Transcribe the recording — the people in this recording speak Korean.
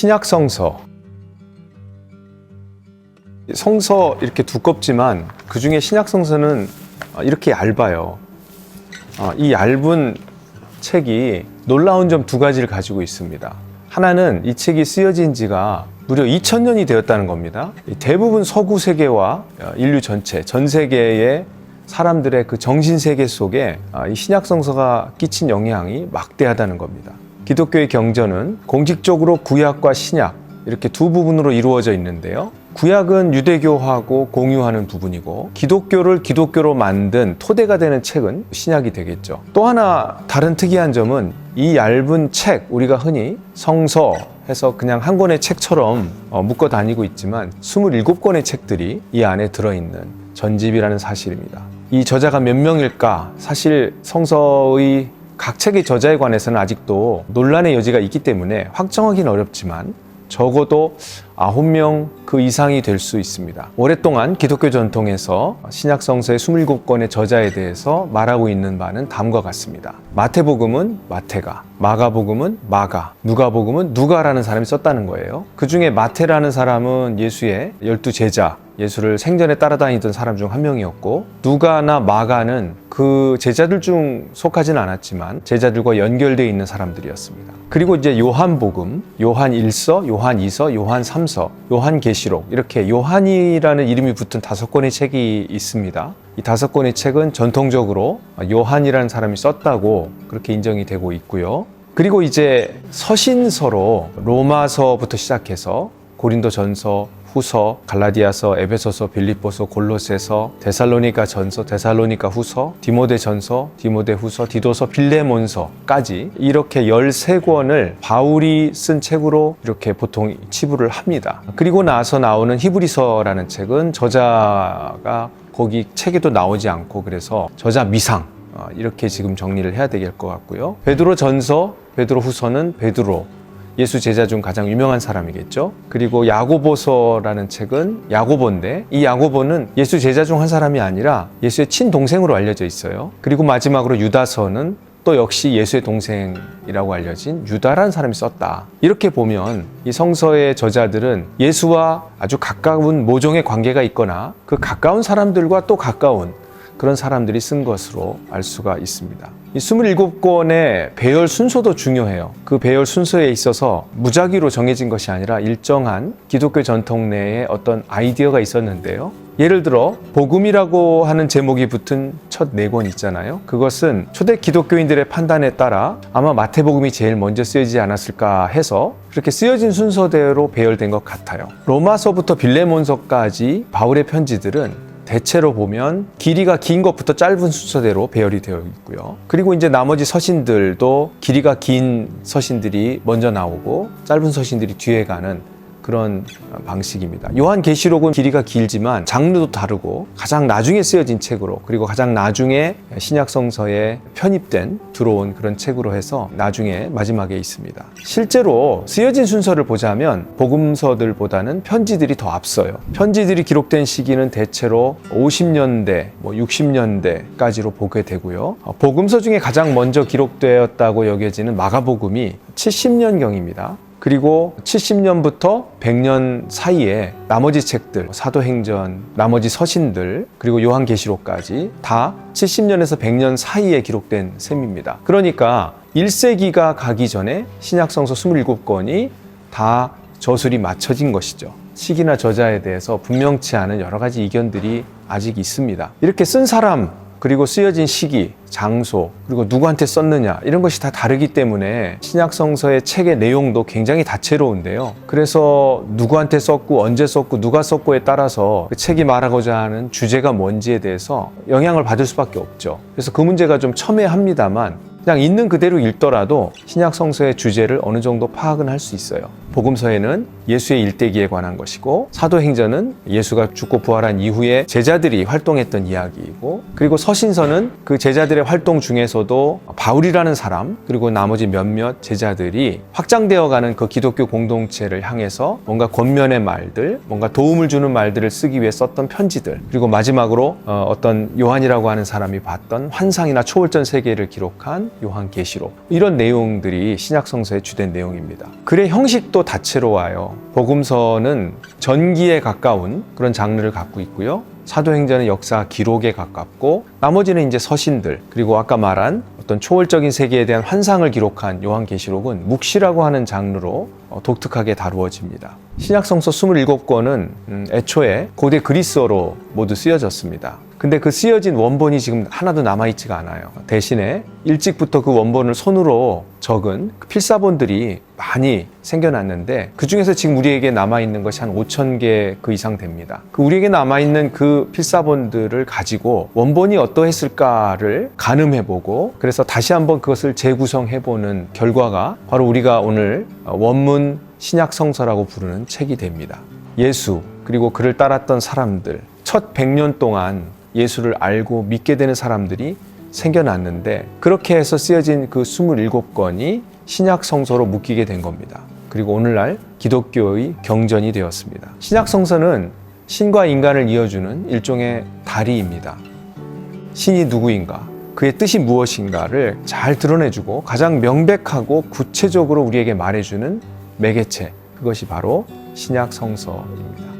신약 성서 이렇게 두껍지만 그 중에 신약 성서는 이렇게 얇아요. 이 얇은 책이 놀라운 점 두 가지를 가지고 있습니다. 하나는 이 책이 쓰여진 지가 무려 2000년이 되었다는 겁니다. 대부분 서구 세계와 인류 전체, 전 세계의 사람들의 그 정신세계 속에 이 신약 성서가 끼친 영향이 막대하다는 겁니다. 기독교의 경전은 공식적으로 구약과 신약 이렇게 두 부분으로 이루어져 있는데요. 구약은 유대교하고 공유하는 부분이고 기독교를 기독교로 만든 토대가 되는 책은 신약이 되겠죠. 또 하나 다른 특이한 점은 이 얇은 책, 우리가 흔히 성서 해서 그냥 한 권의 책처럼 묶어 다니고 있지만 27권의 책들이 이 안에 들어있는 전집이라는 사실입니다. 이 저자가 몇 명일까? 사실 성서의 각 책의 저자에 관해서는 아직도 논란의 여지가 있기 때문에 확정하기는 어렵지만 적어도 9명 그 이상이 될 수 있습니다. 오랫동안 기독교 전통에서 신약 성서의 27권의 저자에 대해서 말하고 있는 바는 다음과 같습니다. 마태복음은 마태가, 마가복음은 마가, 누가복음은 누가라는 사람이 썼다는 거예요. 그 중에 마태라는 사람은 예수의 12제자, 예수를 생전에 따라다니던 사람 중 한 명이었고, 누가나 마가는 그 제자들 중 속하지는 않았지만 제자들과 연결되어 있는 사람들이었습니다. 그리고 이제 요한복음, 요한 1서, 요한 2서, 요한 3서, 요한계시록 이렇게 요한이라는 이름이 붙은 5권의 책이 있습니다. 이 5권의 책은 전통적으로 요한이라는 사람이 썼다고 그렇게 인정이 되고 있고요. 그리고 이제 서신서로 로마서부터 시작해서 고린도전서, 후서, 갈라디아서, 에베소서, 빌립보서, 골로새서, 데살로니가 전서, 데살로니가 후서, 디모데 전서, 디모데 후서, 디도서, 빌레몬서까지 이렇게 13권을 바울이 쓴 책으로 이렇게 보통 치부를 합니다. 그리고 나서 나오는 히브리서라는 책은 저자가 거기 책에도 나오지 않고 그래서 저자 미상 이렇게 지금 정리를 해야 될 것 같고요. 베드로 전서, 베드로 후서는 베드로 예수 제자 중 가장 유명한 사람이겠죠. 그리고 야고보서라는 책은 야고보인데 이 야고보는 예수 제자 중 한 사람이 아니라 예수의 친동생으로 알려져 있어요. 그리고 마지막으로 유다서는 또 역시 예수의 동생이라고 알려진 유다라는 사람이 썼다. 이렇게 보면 이 성서의 저자들은 예수와 아주 가까운 모종의 관계가 있거나 그 가까운 사람들과 또 가까운 그런 사람들이 쓴 것으로 알 수가 있습니다. 이 27권의 배열 순서도 중요해요. 그 배열 순서에 있어서 무작위로 정해진 것이 아니라 일정한 기독교 전통 내에 어떤 아이디어가 있었는데요. 예를 들어 복음이라고 하는 제목이 붙은 첫 4권 있잖아요. 그것은 초대 기독교인들의 판단에 따라 아마 마태복음이 제일 먼저 쓰여지지 않았을까 해서 그렇게 쓰여진 순서대로 배열된 것 같아요. 로마서부터 빌레몬서까지 바울의 편지들은 대체로 보면 길이가 긴 것부터 짧은 순서대로 배열이 되어 있고요. 그리고 이제 나머지 서신들도 길이가 긴 서신들이 먼저 나오고 짧은 서신들이 뒤에 가는 그런 방식입니다. 요한계시록은 길이가 길지만 장르도 다르고 가장 나중에 쓰여진 책으로 그리고 가장 나중에 신약성서에 편입된 들어온 그런 책으로 해서 나중에 마지막에 있습니다. 실제로 쓰여진 순서를 보자면 복음서들보다는 편지들이 더 앞서요. 편지들이 기록된 시기는 대체로 50년대, 60년대까지로 보게 되고요. 복음서 중에 가장 먼저 기록되었다고 여겨지는 마가복음이 70년경입니다. 그리고 70년부터 100년 사이에 나머지 책들, 사도행전, 나머지 서신들, 그리고 요한계시록까지 다 70년에서 100년 사이에 기록된 셈입니다. 그러니까 1세기가 가기 전에 신약성서 27권이 다 저술이 맞춰진 것이죠. 시기나 저자에 대해서 분명치 않은 여러 가지 이견들이 아직 있습니다. 이렇게 쓴 사람, 그리고 쓰여진 시기, 장소, 그리고 누구한테 썼느냐 이런 것이 다 다르기 때문에 신약성서의 책의 내용도 굉장히 다채로운데요. 그래서 누구한테 썼고 언제 썼고 누가 썼고에 따라서 그 책이 말하고자 하는 주제가 뭔지에 대해서 영향을 받을 수밖에 없죠. 그래서 그 문제가 좀 첨예합니다만 그냥 있는 그대로 읽더라도 신약성서의 주제를 어느 정도 파악은 할 수 있어요. 복음서에는 예수의 일대기에 관한 것이고 사도행전은 예수가 죽고 부활한 이후에 제자들이 활동했던 이야기이고 그리고 서신서는 그 제자들의 활동 중에서도 바울이라는 사람 그리고 나머지 몇몇 제자들이 확장되어가는 그 기독교 공동체를 향해서 뭔가 권면의 말들, 뭔가 도움을 주는 말들을 쓰기 위해 썼던 편지들 그리고 마지막으로 어떤 요한이라고 하는 사람이 봤던 환상이나 초월전 세계를 기록한 있는 요한계시록, 이런 내용들이 신약 성서의 주된 내용입니다. 글의 형식도 다채로워요. 복음서는 전기에 가까운 그런 장르를 갖고 있고요. 사도행전은 역사 기록에 가깝고, 나머지는 이제 서신들, 그리고 아까 말한 어떤 초월적인 세계에 대한 환상을 기록한 요한계시록은 묵시라고 하는 장르로 독특하게 다루어집니다. 신약 성서 27권은 애초에 고대 그리스어로 모두 쓰여졌습니다. 근데 그 쓰여진 원본이 지금 하나도 남아있지가 않아요. 대신에 일찍부터 그 원본을 손으로 적은 그 필사본들이 많이 생겨났는데, 그 중에서 지금 우리에게 남아있는 것이 한 5,000개 그 이상 됩니다. 그 우리에게 남아있는 그 필사본들을 가지고 원본이 어떠했을까를 가늠해보고, 그래서 다시 한번 그것을 재구성해보는 결과가 바로 우리가 오늘 원문 신약 성서라고 부르는 책이 됩니다. 예수, 그리고 그를 따랐던 사람들, 첫 100년 동안 예수를 알고 믿게 되는 사람들이 생겨났는데, 그렇게 해서 쓰여진 그 27권이 신약 성서로 묶이게 된 겁니다. 그리고 오늘날 기독교의 경전이 되었습니다. 신약 성서는 신과 인간을 이어주는 일종의 다리입니다. 신이 누구인가, 그의 뜻이 무엇인가를 잘 드러내주고 가장 명백하고 구체적으로 우리에게 말해주는 매개체, 그것이 바로 신약 성서입니다.